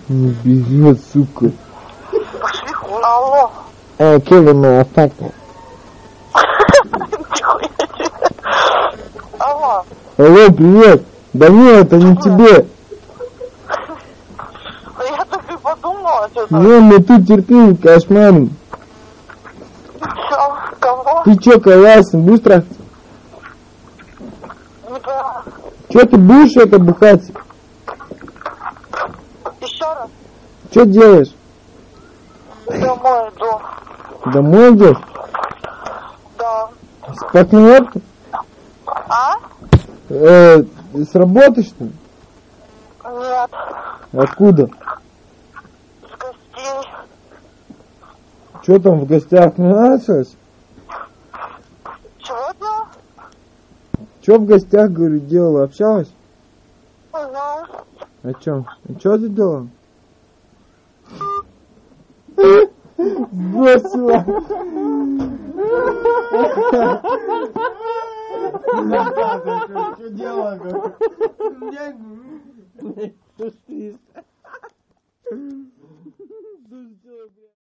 Не берет, сука. Пошли хуй. Алло. Кевин, атака. Нихуя себе. Алло. Алло, привет. Да нет, это не тебе. Да я так и подумала, что-то. Не, мы тут терпим, кошмарим. Чё? Кого? Ты чё, колясен, будешь трахаться? Не поняла. Чё ты будешь это бухать? Еще раз. Чё делаешь? Домой иду. Домой идешь? Да. С партнеркой? А? С работы, что ли? Нет. Откуда? С гостей. Чё там в гостях началось? Чего делал? Чё в гостях, говорю, делала? Общалась? Ага. О чем? Чё ты делала? Сбросила. Что делала?